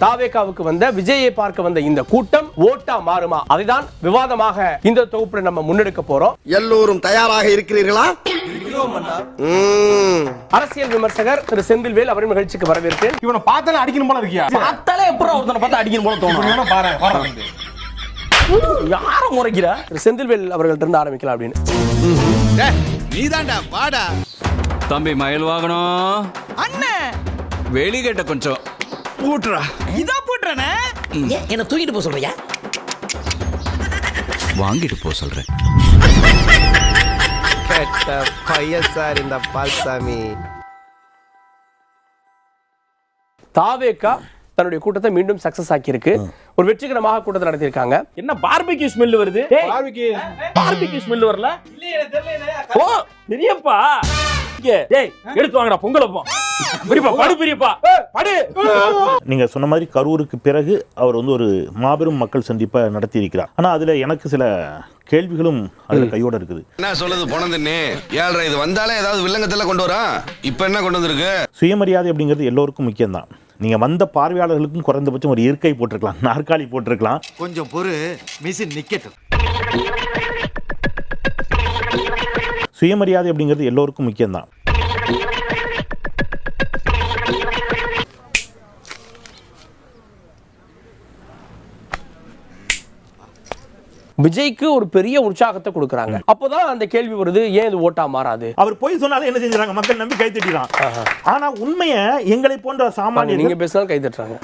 தாவேகாவுக்கு வந்த விஜயை பார்க்க வந்த இந்த கூட்டம் ஓட்டா மாறுமா? அதைதான் விவாதமாக இந்த தொகுப்புல நம்ம முன்னெடுக்க போறோம். எல்லோரும் தயாராக இருக்கிறீர்களா? அரசியல் விமர்சகர் திரு செந்தில்வேல் அவரின் நிகழ்ச்சிக்கு வரவேற்கிறேன். இவனை பார்த்தாலே அடிக்கணும் போல இருக்கியா? பார்த்தாலே எப்பறம் ஒருத்தனை பார்த்து அடிக்கணும் போல தோணும். பாரு யார முறைக்கிறா? திரு செந்தில்வேல் அவர்கள்ட்ட இருந்து ஆரம்பிக்கலாம் அப்படின்னு. நீதான்டா வாடா தம்பி மயில் வாங்கணும் அண்ணே. வெளிகட்ட கொஞ்சம் பூட்டுறா. இதா போட்றனே. என்ன தூக்கிட்டு போக சொல்றியா? வாங்கிட்டு போ சொல்றேன். கேட்ட பையன் சார் இந்த பால்சாமி. தாவேகா தன்னுடைய கூட்டத்தை மீண்டும் சக்சஸ் ஆக்கி இருக்கு. ஒரு வெற்றிகரமாக கூட்டத்தை நடத்தி இருக்காங்க. என்ன பார்பிக்யூ ஸ்மெல் வருது? பார்பிக்யூ ஸ்மெல் வரல? ஓ பெரியப்பா டேய் எடுத்து வாங்கடா பொங்கல போ. பெரியப்பா படு பெரியப்பா படு. நீங்க சொன்ன மாதிரி கரூருக்கு பிறகு அவர் வந்து ஒரு மாபெரும் மக்கள் சந்திப்பை நடத்தி இருக்கிறார். ஆனா அதுல எனக்கு சில கேள்விகளும் அதுல கையோட இருக்குது. என்ன சொல்லுது போனதுன்னு ஏழ்ற இது வந்தாலே ஏதாவது வில்லங்கத்துல கொண்டு வரா. இப்ப என்ன கொண்டு வந்திருக்கு? சுயமரியாதை அப்படிங்கிறது எல்லோருக்கும் முக்கியம்தான். நீங்க வந்த பார்வையாளர்களுக்கும் குறைந்தபட்சம் ஒரு இருக்கை போட்டிருக்கலாம், நாற்காலி போட்டிருக்கலாம். கொஞ்சம் பொறு, மிஷின் நிக்கட்டும். சுயமரியாதை அப்படிங்கிறது எல்லோருக்கும் முக்கியம்தான். விஜய்க்கு ஒரு பெரிய உற்சாகத்தை கொடுக்கறாங்க. அப்போதான் அந்த கேள்வி வருது, ஏன் இது ஓட்டா மாறாது? அவர் போய் சொன்னாலும் என்ன செஞ்சாங்க? மக்கள் நம்பி கை தட்டிறான். ஆனா உண்மையை எங்களை போன்ற சாமானிய நீங்க பேசினாலும் கை தட்டுறாங்க.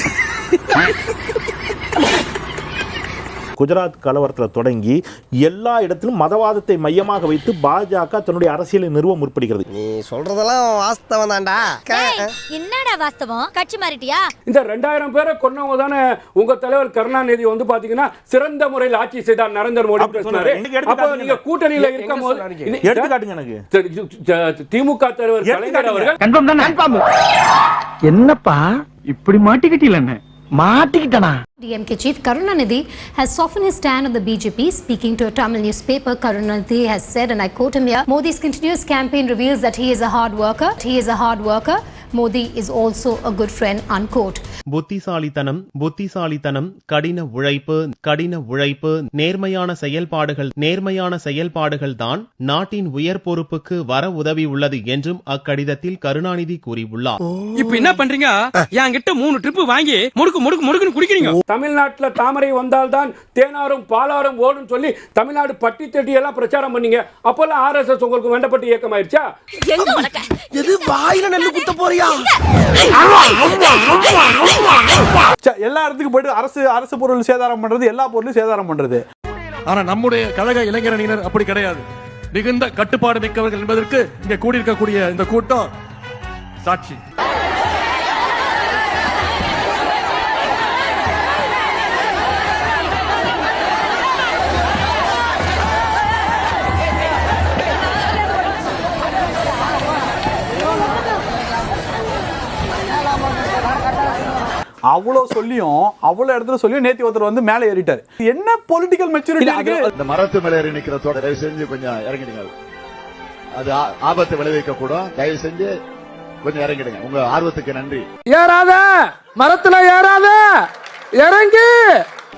குஜராத் கலவரத்தில் தொடங்கி எல்லா இடத்திலும் மதவாதத்தை மையமாக வைத்து பாஜக தன்னுடைய அரசியலை நிறுவ முற்படுகிறது. நீ சொல்றதெல்லாம் வாஸ்தவம் தான்டா. என்னடா வாஸ்தவம்? கட்சி மாறிட்டியா? இந்த 2000 பேரை கொன்னவங்க தானே உங்க தலைவர் கருணாநிதி வந்து பாத்தீங்கன்னா சிறந்த முறையில் ஆட்சி செய்தார் நரேந்திர மோடி பேசினாரு. அப்ப நீங்க கூட்டணியில இருக்கும்போது எடுத்துக்காட்டுங்க எனக்கு. திமுக தலைவர் கலைஞர் அவர்கள் கன்ஃபார்ம் தானே? கன்ஃபார்ம். என்னப்பா இப்படி மாட்டிக்கிட்டீங்களே? மாட்டிக்கிட்டனா? DMK chief Karunanidhi has softened his stand on the BJP. Speaking to a Tamil newspaper, Karunanidhi has said, and I quote him here, Modi's continuous campaign reveals that he is a hard worker. He is a hard worker. Modi is also a good friend, unquote. புத்திசாலித்தனம், கடின உழைப்பு, நேர்மையான செயல்பாடுகள் தான் நாட்டின் உயர் பொறுப்புக்கு வர உதவி உள்ளது என்றும் அக்கடிதத்தில் கருணாநிதி கூறியுள்ளார். இப்போ என்ன பண்றீங்க? என்கிட்ட 3 ட்ரிப் வாங்கி முடுக்குன்னு குடிக்கிறீங்க. தமிழ்நாட்டுல தாமரை வந்தால்தான் தேனாரும் பாலாரும் ஓடும் சொல்லி தமிழ்நாடு பட்டி தட்டி எல்லாம் பிரச்சாரம் பண்ணீங்க. அப்பெல்லாம் RSS உங்களுக்கு வேண்டப்பட்ட இயக்கம் ஆயிடுச்சா? எது வாயில நெல்லு குத்த போறியா? எல்லா இடத்துக்கும் போயிட்டு அரசு பொருள் சேதாரம் பண்றது, எல்லா பொருளும் சேதாரம் பண்றது. ஆனா நம்முடைய கழக இளைஞரணியினர் அப்படி கிடையாது. மிகுந்த கட்டுப்பாடு மிக்கவர்கள் என்பதற்கு இங்க கூடியிருக்கக்கூடிய இந்த கூட்டம் சாட்சி. அவ்வளவு சொல்லியும் அவ்வளவு இடத்துல சொல்லியும் நேத்தி ஒருத்தர் வந்து மேலே ஏறிட்டாரு. என்ன பொலிட்டிக்கல் மெச்சூரிட்டி இருக்கு? இந்த மரத்து மேல ஏறி நிக்கிற தோட தயவு செஞ்சு கொஞ்சம் இறங்கிடுங்க. அது ஆபத்து விளைவிக்க கூடும். தயவு செஞ்சு கொஞ்சம் இறங்கிடுங்க. உங்க ஆர்வத்துக்கு நன்றி. ஏறாத மரத்துல ஏறாத, இறங்கி.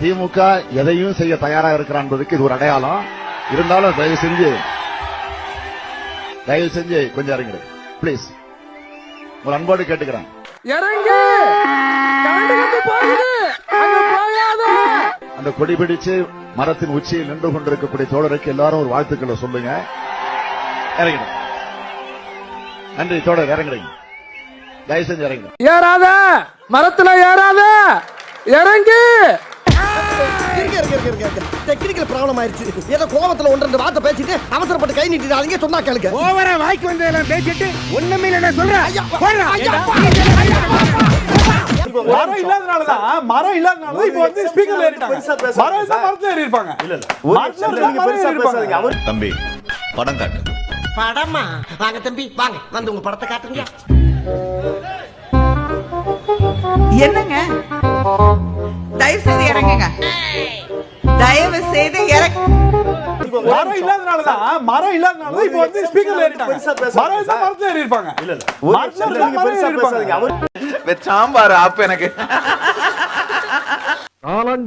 திமுக எதையும் செய்ய தயாரா இருக்கிறான் என்பதுக்கு இது ஒரு அடையாளம். இருந்தாலும் தயவு செஞ்சு கொஞ்சம் இறங்கிடுங்க பிளீஸ். ஒரு அன்போடு கேட்டுக்கிறேன். இறங்கி. அந்த கொடி பிடிச்சு மரத்தின் உச்சியில் நின்று கொண்டிருக்கக்கூடிய தோழருக்கு எல்லாரும் ஒரு வாழ்த்துக்களை சொல்லுங்க. இறங்கிடும். நன்றி தோழர், இறங்குறீங்க. தயவு செஞ்சு இறங்கிடும். ஏறாத மரத்துல ஏறாத, இறங்கி. டெக்னிக்கல் ப்ராப்ளம் ஆயிருச்சு. ஏதோ கோபத்துல 1-2 வார்த்தை பேசிட்டு அவசரப்பட்டு கை நீட்டிடாதீங்க. சொன்னா கேளுங்க. ஓவரா வாய்க்கு வந்ததெல்லாம் பேசிட்டு ஒண்ணுமே இல்ல சொல்றேன். மரம் இல்லாதனாலதான் இப்போ வந்து ஸ்பீக்கர்ல ஏறிட்டாங்க. மரத்துல ஏறி இருப்பாங்க. தம்பி படம் காட்டு. படமா? வாங்க தம்பி வாங்க, வந்து உங்க படத்தை காட்டுங்க. என்னங்க தயவு செய்து இறங்குங்க. தயவு செய்து மரம் இல்லாதனாலதான் இப்போ வந்து ஸ்பீக்கர்ல ஏறிட்டாங்க. மரத்துல ஏறி இருப்பாங்க. சாம்பார் ஆப் எனக்கு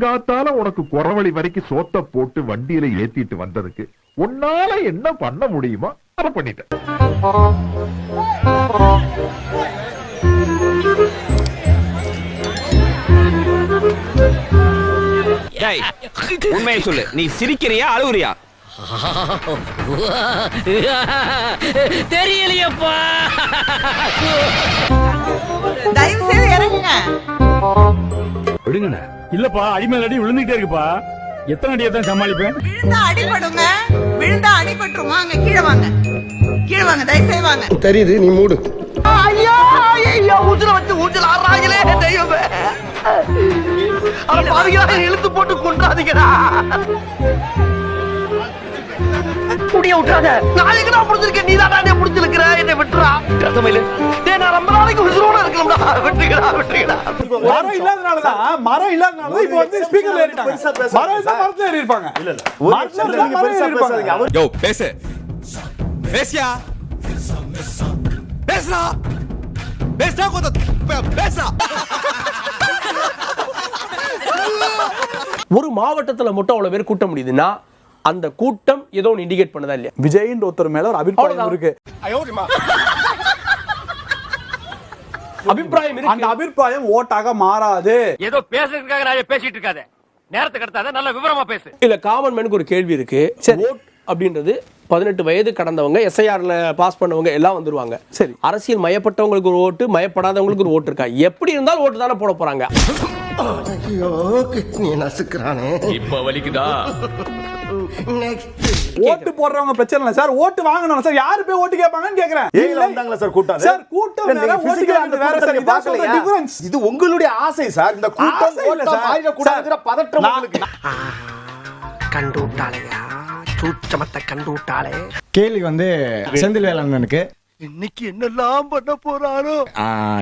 காலங்காத்தால உனக்கு குறவழி வரைக்கும் சோத்த போட்டு வண்டியில ஏத்திட்டு வந்ததுக்கு உன்னால என்ன பண்ண முடியுமோ அதை பண்ணிட்டேன். உண்மையை சொல்லு, நீ சிரிக்கிறியா அழுவுறியா? தெரியலையப்பா. தயவு செய்து இறங்குங்க. விடுங்கண்ணா. இல்லப்பா, அடிமேல் அடி விழுந்துட்டே இருக்குப்பா. எத்தனை அடியை தான் சமாளிப்பேன்? விழுந்தா அடிபடுங்க, விழுந்தா அடிபட்டுருமா. அங்க கீழே வாங்க, கீழே வாங்க, தயவு செய்து வாங்க. தெரியுது, நீ மூடு. ஐயோ ஐயோ, ஊஞ்சல வச்சு ஊஞ்சல் ஆடுறாங்களே தெய்வமே. அவன் பாவிகளா இழுத்து போட்டு கொண்டாதீங்கடா. முடிய விட்டுறாத. நாளைக்கு நான் முடிஞ்சிருக்கேன், நீ தான் முடிஞ்சிருக்கிற. என்னை விட்டுறா. நான் ரொம்ப நாளைக்கு உசுரோட இருக்கலாம்டா. விட்டுக்கடா, விட்டுக்கடா. மரம் இல்லாதனாலதான் இப்போ வந்து ஸ்பீக்கர்ல ஏறிட்டாங்க. மரம் இருந்தா மரத்துல ஏறி இருப்பாங்க. இல்ல யோ பேசு பேசியா பேசுறா பேசுறா கொஞ்சம் பேசுறா. ஒரு மாவட்டத்துல மட்டும் அவ்வளவு பேர் கூட்ட முடியுதுன்னா அந்த கூட்டம் ஏதோ ஒன்று இண்டிகேட் பண்ணதா இல்லையா? விஜயின் ஒருத்தர் மேல ஒரு அபிப்பிராயம் இருக்கு. அபிப்பிராயம் இருக்கு. அந்த அபிப்பிராயம் ஓட்டாக மாறாது. ஏதோ பேசுறதுக்காக நான் பேசிட்டு இருக்காத. நேரத்துக்கு எடுத்தாத, நல்ல விவரமா பேசு. இல்ல, காமன் மேனுக்கு ஒரு கேள்வி இருக்கு. ஓட் அப்படின்றது 18 வயது கடந்தவங்க, எஸ்ஐஆர்ல பாஸ் பண்ணவங்க எல்லாம் வந்துருவாங்க. சரி, அரசியல் மயப்பட்டவங்களுக்கு ஒரு ஓட்டு, மயப்படாதவங்களுக்கு ஒரு ஓட்டு இருக்கா? எப்படி இருந்தாலும் ஓட்டு தானே போட போறாங்க. ஐயோ, கிட்னி நசுக்குறானே. இப்ப வலிக்குதா? ஓட்டு போடுறவங்க பிரச்சனை இல்ல சார், ஓட்டு வாங்கணும் சார். யாரு போய் ஓட்டு கேட்பாங்கன்னு கேக்குறேன். ஏங்க வந்தாங்களா சார் கூட்டம்? சார் கூட்டம் வேற, ஓட்டு கேக்குறது வேற சார். இதான் சொல்ற டிஃபரன்ஸ். இது உங்களுடைய ஆசை சார். இந்த கூட்டம் ஓட்டா மாறிட கூடாதுங்கற பதட்டம் உங்களுக்கு. கண்டு விட்டாளையா, சூச்சமத்தை கண்டு விட்டாளே. கேள்வி வந்து செந்தில் வேலண்ணனுக்கு இன்னைக்கு என்னெல்லாம் பண்ண போறாரோ.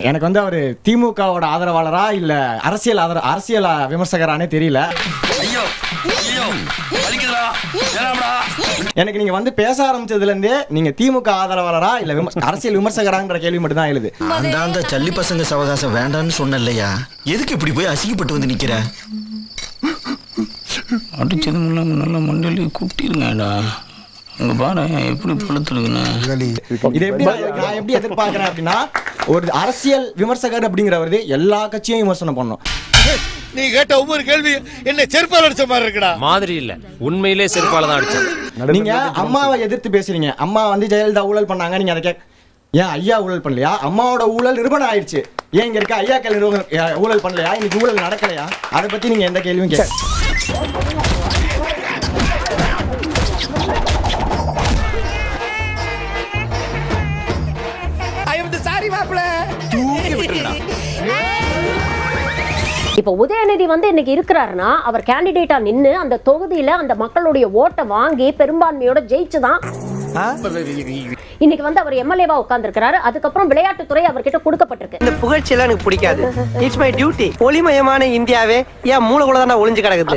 எனக்கு வந்து அவரு திமுகவோட ஆதரவாளரா இல்ல அரசியல் விமர்சகரானே தெரியல. ஐயோ ஐயோ வலிக்குதுடா. ஏனாடா? எனக்கு நீங்க வந்து பேச ஆரம்பிச்சதுல இருந்தே நீங்க திமுக ஆதரவாளரா இல்ல அரசியல் விமர்சகரான்ற கேள்வி மட்டும் தான் எழுது. அந்த சல்லி பசங்க சவகாசம் வேண்டாம்னு சொன்னலையா? எதுக்கு இப்படி போய் அசிங்கப்பட்டு வந்து நிக்கிற? அடிச்சது நல்ல மண்டலி கூப்பிட்டிருங்கடா. உங்க பாரு எப்படி பழுத்துருக்குன்னு. இதை எப்படி நான் எப்படி எதிர்பார்க்கிறேன் அப்படின்னா, ஒரு அரசியல் விமர்சகர் அப்படிங்கிறவரு எல்லா கட்சியும் விமர்சனம் பண்ணும். நீ கேட்ட ஒவ்வொரு கேள்வி என்ன செருப்பால அடிச்ச மாதிரி இருக்குடா. மாதிரி இல்ல, உண்மையிலே செருப்பால தான் அடிச்சது. நீங்க அம்மாவை எதிர்த்து பேசுறீங்க. அம்மா வந்து ஜெயலலிதா ஊழல் பண்ணாங்க, நீங்க அதை ஏன் ஐயா ஊழல் பண்ணலையா? அம்மாவோட ஊழல் நிரூபணம் ஆயிடுச்சு. ஏன் இங்க இருக்க ஐயாக்கள் ஊழல் பண்ணலையா? இன்னைக்கு ஊழல் நடக்கலையா? அதை பத்தி நீங்க எந்த கேள்வியும் கேட்க. இப்ப உதயநிதி வந்து இன்னைக்கு இருக்கிறாருன்னா அவர் கேண்டிடேட்டா நின்னு அந்த தொகுதியில அந்த மக்களுடைய ஓட்டை வாங்கி பெரும்பான்மையோட ஜெயிச்சுதான் இன்னைக்கு வந்து அவர் எம்எல்ஏவா உட்கார்ந்திருக்கிறாரு. அதுக்கப்புறம் விளையாட்டுத்துறை அவர்கிட்ட கொடுக்கப்பட்டிருக்கு. இந்த புகழ்ச்சி எல்லாம் எனக்கு பிடிக்காது. It's my duty. ஒளிமயமான இந்தியாவே ஏன் மூளைக்குள்ள தான் ஒளிஞ்சு கிடக்குது.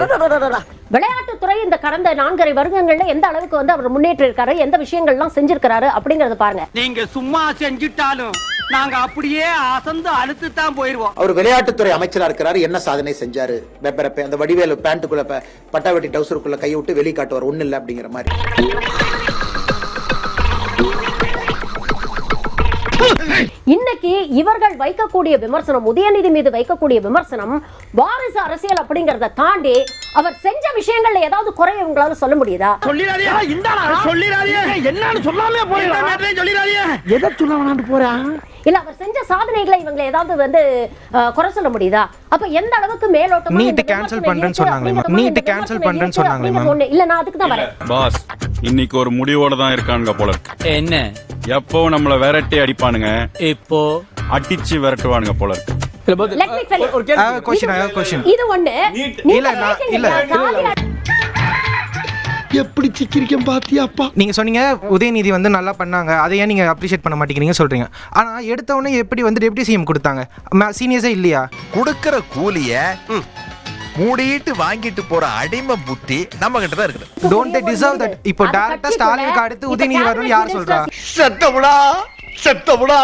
விளையாட்டுத்துறை இந்த கடந்த 4.5 வருடங்கள்ல எந்த அளவுக்கு வந்து அவர் முன்னேற்றி இருக்காரு, எந்த விஷயங்கள்லாம் செஞ்சிருக்காரு அப்படிங்கறத பாருங்க. நீங்க சும்மா செஞ்சுட்டாலும் நாங்க அப்படியே அசந்து அழுத்து தான் போயிருவோம். அவர் விளையாட்டுத்துறை அமைச்சரா இருக்கிறாரு. என்ன சாதனை செஞ்சாரு? அந்த வடிவேலு பேண்ட்டுக்குள்ள பட்டாவட்டி டவுசருக்குள்ள கையை விட்டு வெளியே காட்டுவார், ஒண்ணு இல்ல அப்படிங்கிற மாதிரி. இன்னைக்கு இவர்கள் வைக்கக்கூடிய விமர்சனம், உதயநிதி மீது வைக்கக்கூடிய விமர்சனம் வாரிசு அரசியல் அப்படிங்கறத தாண்டி அவர் செஞ்ச விஷயங்கள்ல ஏதாவது குறை உங்களால சொல்ல முடியுதா? இல்ல அவர் செஞ்ச சாதனைகளை இவங்க ஏதாவது வந்து குறை சொல்ல முடியுதா? அப்ப எந்த அளவுக்கு மேலோட்டமா நீட் கேன்சல் பண்றேன்னு சொன்னாங்களே, நீட் கேன்சல் பண்றேன்னு சொன்னாங்களே. இல்ல நான் அதுக்கு தான் வரேன். பாஸ் இன்னைக்கு ஒரு முடிவோட தான் இருக்கானுங்க போல. என்ன எப்போ நம்மள விரட்டி அடிப்பானுங்க, இப்போ அடிச்சு விரட்டுவானுங்க போல. இது ஒண்ணு எப்படி சிக்கிரிக்கம் பாத்தியாப்பா? நீங்க சொன்னீங்க உதயநிதி வந்து நல்லா பண்ணாங்க, அதை ஏன் நீங்க அப்ரிஷியேட் பண்ண மாட்டேங்கிறீங்க சொல்றீங்க. ஆனா எடுத்த உடனே எப்படி வந்து டெப்யூட்டி சிஎம் கொடுத்தாங்க? சீனியர்ஸே இல்லையா? கொடுக்கிற கூலிய மூடிட்டு வாங்கிட்டு போற அடிமை புத்தி நம்ம கிட்ட தான் இருக்குது. Don't they deserve that? இப்போ டைரக்டா ஸ்டாலினுக்கு அடுத்து உதயநிதி வரணும்னு யார் சொல்றா? சத்தமுடா சத்தமுடா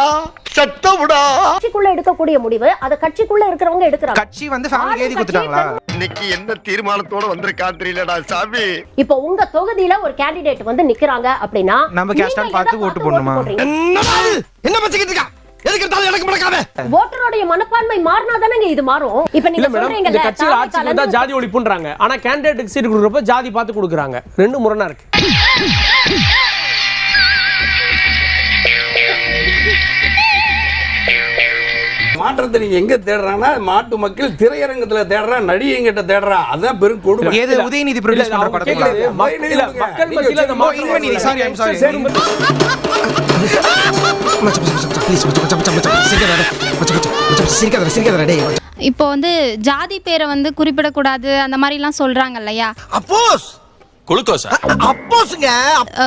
சத்தமுடா. கட்சிக்குள்ள எடுக்கக்கூடிய முடிவு அது கட்சிக்குள்ள இருக்கிறவங்க எடுக்கறாங்க. கட்சி வந்து ஃபேமிலிக்கு எழுதி கொடுத்துட்டாங்களா? இன்னைக்கு என்ன தீர்மானத்தோட வந்திருக்கான் தெரியலடா சாமி. இப்போ உங்க தொகுதியில ஒரு கேண்டிடேட் வந்து நிக்கிறாங்க அப்படின்னா நம்ம கேஸ்டான் பார்த்து ஓட்டு போடணுமா? என்ன பச்சிக்கிட்டு இருக்கா? எதுக்கு எடுத்தாலும் எனக்கு முடக்காம. ஓட்டருடைய மனப்பான்மை மாறினா தானே இது மாறும். இப்போ நீங்க சொல்றீங்க இந்த கட்சியில ஆட்சிக்கு வந்தா ஜாதி ஒழிப்புன்றாங்க. ஆனா கேண்டிடேட்டுக்கு சீட் கொடுக்கறப்ப ஜாதி பார்த்து கொடுக்குறாங்க. ரெண்டு முரணா இருக்கு. மாற்றத்தை நீங்க எங்க தேடுறாங்கன்னா மாட்டு மக்கள் திரையரங்கத்துல தேடுறா, நடிகைங்கிட்ட தேடுறா. அதான் பெரும் கொடுமை. ஏது உதயநிதி ப்ரொடியூஸ் பண்ற படத்துல மக்கள் மத்தியில அந்த Udhayanidhi sorry I am sorry இப்போ வந்து ஜாதி பேரை வந்து குறிப்பிடக்கூடாது அந்த மாதிரிலாம் சொல்றாங்க இல்லையா? அப்போஸ் குளுக்கோஸா? அப்போஸ்ங்க.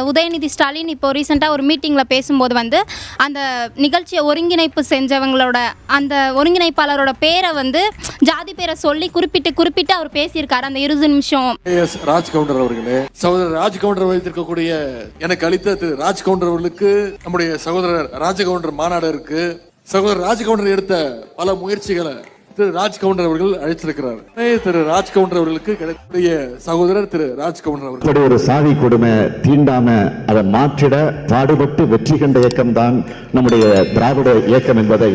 உதயநிதி ஸ்டாலின் இப்போ ரீசெண்டாக ஒரு மீட்டிங்கில் பேசும்போது வந்து அந்த நிகழ்ச்சியை ஒருங்கிணைப்பு செஞ்சவங்களோட அந்த ஒருங்கிணைப்பாளரோட பேரை வந்து ஜாதி பேரை சொல்லி குறிப்பிட்டு அவர் பேசியிருக்காரு அந்த 20 நிமிஷம். ராஜ் கவுண்டர் அவர்களே, சகோதரர் ராஜ் கவுண்டர் வைத்திருக்கக்கூடிய எனக்கு அளித்த திரு ராஜ் கவுண்டர் அவர்களுக்கு நம்முடைய சகோதரர் ராஜகவுண்டர் மாநாடு இருக்கு. சகோதரர் ராஜகவுண்டர் எடுத்த பல முயற்சிகளை திரு ராஜ் கவுண்டர் அவர்கள் அழைத்திருக்கிறார். திரு ராஜ் கவுண்டர் அவர்களுக்கு கிடைக்கக்கூடிய சகோதரர் திரு ராஜ் கவுண்டர் அவர்கள் ஒரு சாதி கொடுமை தீண்டாம அதை மாற்றிட பாடுபட்டு வெற்றி கண்ட இயக்கம் தான் நம்முடைய திராவிட இயக்கம் என்பதை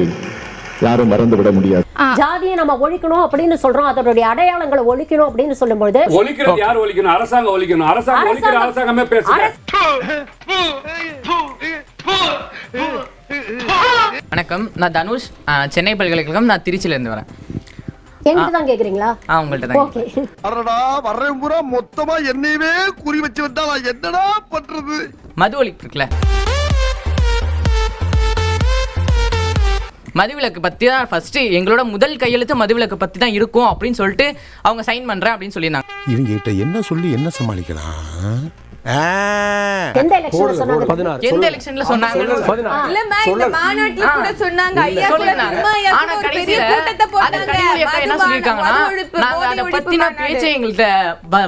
யாரும் மறந்துவிட முடியாது. ஜாதியை நம்ம ஒழிக்கணும் அப்படின்னு சொல்றோம், அதனுடைய அடையாளங்களை ஒழிக்கணும் அப்படின்னு சொல்லும்போது ஒழிக்கிறது யார் ஒழிக்கணும்? அரசாங்கம் ஒழிக்கணும். அரசாங்கம் ஒழிக்கிற அரசாங்கமே பேசுது. வணக்கம், நான் தனுஷ், சென்னை பல்கலைக்கழகம், நான் திருச்சியில இருந்து வரேன். என்கிட்ட தான் கேக்குறீங்களா? உங்கள்ட்ட தான். ஓகே. அடடா வர்றேன் பூரா மொத்தமா என்னையவே குறி வச்சு வந்தா நான் என்னடா பண்றது? மது ஒழிப்பு இருக்குல்ல, மதுவிலக்கு பத்தி தான் ஃபர்ஸ்ட் எங்களோட முதல் கையெழுத்து மதுவிலக்கு பத்தி தான் இருக்கும் அப்படின்னு சொல்லிட்டு அவங்க சைன் பண்றேன் அப்படின்னு சொல்லியிருந்தாங்க. இவங்க கிட்ட என்ன சொல்லி என்ன சமாளிக்கலாம்? எந்த எலெக்ஷன்ல சொன்னாங்க? 16. எந்த எலெக்ஷன்ல சொன்னாங்க? இல்ல இந்த மாநாட்டுல கூட சொன்னாங்க. ஐயா ஆனா கடைசில அந்த கனிமொழி என்ன சொல்லிருக்காங்கன்னா, நாங்க அத பத்தின பேச்சை எங்களுக்கு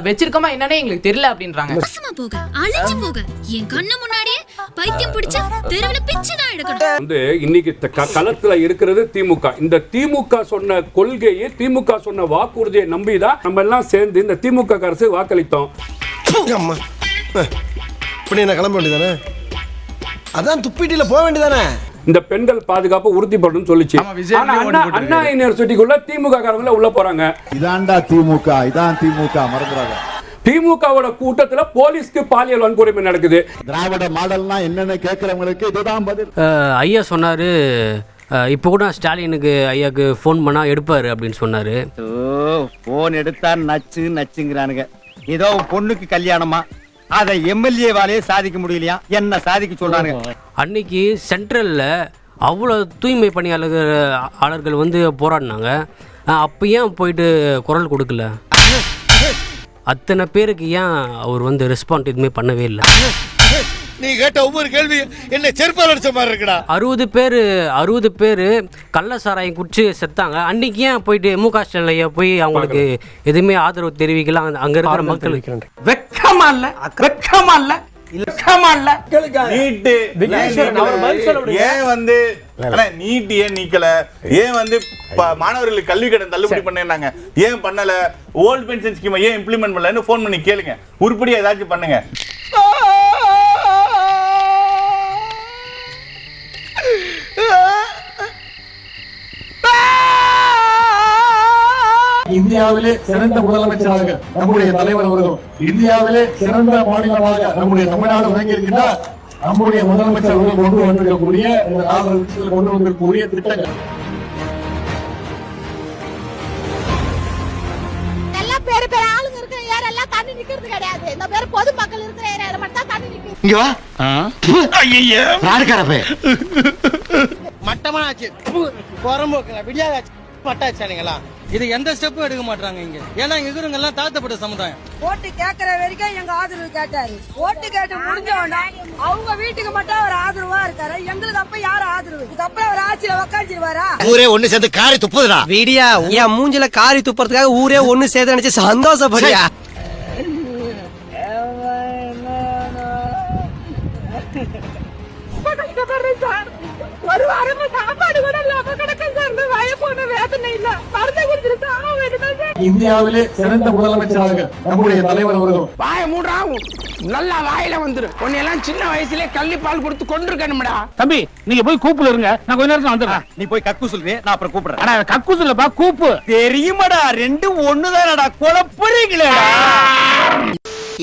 வெச்சிருக்கோமா என்னன்னே எங்களுக்கு தெரியல அப்படின்றாங்க. போக அழிஞ்சு போக என் கண்ணு முன்னாடியே பைத்தியம் பிடிச்ச தெருவுல பிச்சை தான் எடுக்கணும். வந்து இன்னைக்கு களத்துல இருக்கிறது திமுக. இந்த திமுக சொன்ன கொள்கையை, திமுக சொன்ன வாக்குறுதியை நம்பிதான் நம்ம எல்லாம் சேர்ந்து இந்த திமுக அரசு வாக்களித்தோம். இப்படி என்ன கிளம்ப வேண்டியதானே? அதான் துப்பிட்டில போக வேண்டியதானே? இந்த பெண்கள் பாதுகாப்பு உறுதிப்படணும்னு சொல்லிச்சு. அண்ணா யூனிவர்சிட்டிக்குள்ள திமுக காரங்கள உள்ள போறாங்க. இதான்டா திமுக, இதான் திமுக மறந்துறாங்க. திமுகவோட கூட்டத்துல போலீஸ்க்கு பாலியல் வன்கொடுமை நடக்குது. திராவிட மாடல்னா என்னன்னு கேட்கறவங்களுக்கு இதுதான் பதில். ஐயா சொன்னாரு, இப்போ கூட ஸ்டாலினுக்கு ஐயாக்கு ஃபோன் பண்ணா எடுப்பாரு அப்படின்னு சொன்னாரு. போன் எடுத்தா நச்சுங்கிறானுங்க. ஏதோ பொண்ணுக்கு கல்யாணமா, அதை எம்எல்ஏவாலே சாதிக்க முடியலையா? என்ன சாதிக்க சொல்றாங்க? அன்னைக்கு சென்ட்ரல்ல அவ்வளோ தூய்மை பணியாளர்கள் வந்து போராடினாங்க. அப்போ ஏன் போயிட்டு குரல் கொடுக்கல? அத்தனை பேருக்கு ஏன் அவர் வந்து ரெஸ்பாண்ட் எதுவுமே பண்ணவே இல்லை? நீ கேட்ட ஒவ்வொரு கேள்வி என்ன செருப்பால் அடிச்ச மாதிரி இருக்குடா. 60 பேர் கள்ள சாராயம் குடிச்சு செத்தாங்க. அன்னைக்கு ஏன் போயிட்டு முக ஸ்டாலின் போய் அவங்களுக்கு எதுவுமே ஆதரவு தெரிவிக்கலாம்? அங்க இருக்கிற மக்கள் வெக்கமா இல்ல? வெக்கமா இல்ல? வெக்கமா இல்ல? நீட் ஏன் வந்து நீட் ஏன் நீக்கல? ஏன் வந்து மாணவர்களுக்கு கல்வி கடன் தள்ளுபடி பண்ணாங்க? ஏன் பண்ணல? ஓல்ட் பென்ஷன் ஸ்கீமை ஏன் இம்ப்ளிமெண்ட் பண்ணலன்னு ஃபோன் பண்ணி கேளுங்க. உருப்படியா ஏதாச்சும் பண்ணுங்க. இந்தியாவிலே சிறந்த முதலமைச்சராக நம்முடைய தலைவர் அவர்களும், இந்தியாவிலே சிறந்த மாநிலமாக நம்முடைய தமிழ்நாடு விளங்கியிருக்கிறார். நம்முடைய முதலமைச்சர் அவர்கள் கொண்டு வந்திருக்கக்கூடிய இந்த 4 வருஷத்தில் கொண்டு வந்திருக்கக்கூடிய திட்டங்கள் பேர் ஆளுங்க இருக்கிற ஏரெல்லாம் தண்ணி நிக்கிறது கிடையாது. இந்த பேர் பொதுமக்கள் இருக்கிற ஏரியால மட்டும் தான் தண்ணி நிக்குது. இங்க வா. ஐயய்ய ராடுகாரப்பே. மட்டமாச்சு குறம்போக்குற விடியாச்சு மட்டாச்சானுங்களா? இது எந்த ஸ்டெப்பும் எடுக்க மாட்டாங்க இங்க. ஏன்னா இங்க இருக்கிறவங்க எல்லாம் தாழ்த்தப்பட்ட சமுதாயம். ஓட்டு கேட்கற வரைக்கும் எங்க ஆதரவு கேட்டாரு. ஓட்டு கேட்டு முடிஞ்சவனா அவங்க வீட்டுக்கு மட்டும் அவர் ஆதரவா இருக்காரு. எங்களுக்கு அப்ப யாரு ஆதரவு? இதுக்கப்புறம் அவர் ஆட்சியில உக்காந்துருவாரா? ஊரே ஒண்ணு சேர்ந்து காரி துப்புதுடா. வீடியா என் மூஞ்சில காரி துப்புறதுக்காக ஊரே ஒண்ணு சேர்த்து நினைச்சு சந்தோஷப்படியா? ஒரு வாரமா சாப்பாடு கூட இல்லாம கிடக்க சார். வய போன வேதனை இல்ல. மருந்து குடிச்சிட்டு சாக வேண்டியது. இந்தியாவிலே சிறந்த முதலமைச்சராக நம்முடைய தலைவர் அவர்கள். வாய மூடா, நல்லா வாயில வந்துரு. உன்னையெல்லாம் சின்ன வயசுலயே கள்ளி பால் கொடுத்து கொண்டிருக்கணும்டா. தம்பி நீங்க போய் கூப்புல இருங்க, நான் கொஞ்ச நேரத்துல வந்துடுறேன். நீ போய் கக்கு சொல்லுவே, நான் அப்புறம் கூப்பிடுறேன். அட கக்கு சொல்லப்பா, கூப்பு. தெரியுமாடா, ரெண்டு ஒண்ணுதானடா, குழப்பறீங்களேடா.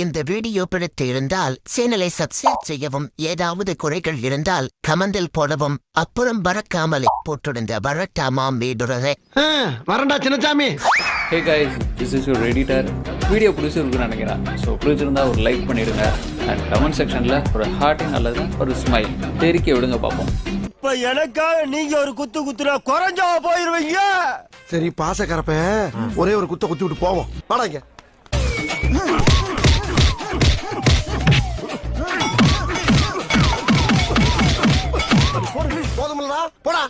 இந்த வீடியோ பிடித்து இருந்தால் சேனலை சப்ஸ்கிரைப் செய்யவும், ஏதாவது குறைகள் இருந்தால் கமெண்டில் போடவும், அப்புறம் மறக்காமலே போட்டிருந்த வரட்டாமாம் வீடுறதை வரண்டா Chinnasamy. Hey guys, this is your editor. Video பிடிச்சிருக்குன்னு நினைக்கிறேன். ஸோ பிடிச்சிருந்தா ஒரு லைக் பண்ணிடுங்க அண்ட் கமெண்ட் செக்ஷனில் ஒரு ஹார்ட்டிங் அல்லது ஒரு ஸ்மைல் தெரிக்க விடுங்க பார்ப்போம். இப்ப எனக்காக நீங்க ஒரு குத்து குத்துனா குறைஞ்சா போயிருவீங்க. சரி பாசக்கரப்ப ஒரே ஒரு குத்த குத்தி விட்டு போவோம். வாடாங்க. போதுமில்லடா, போடா.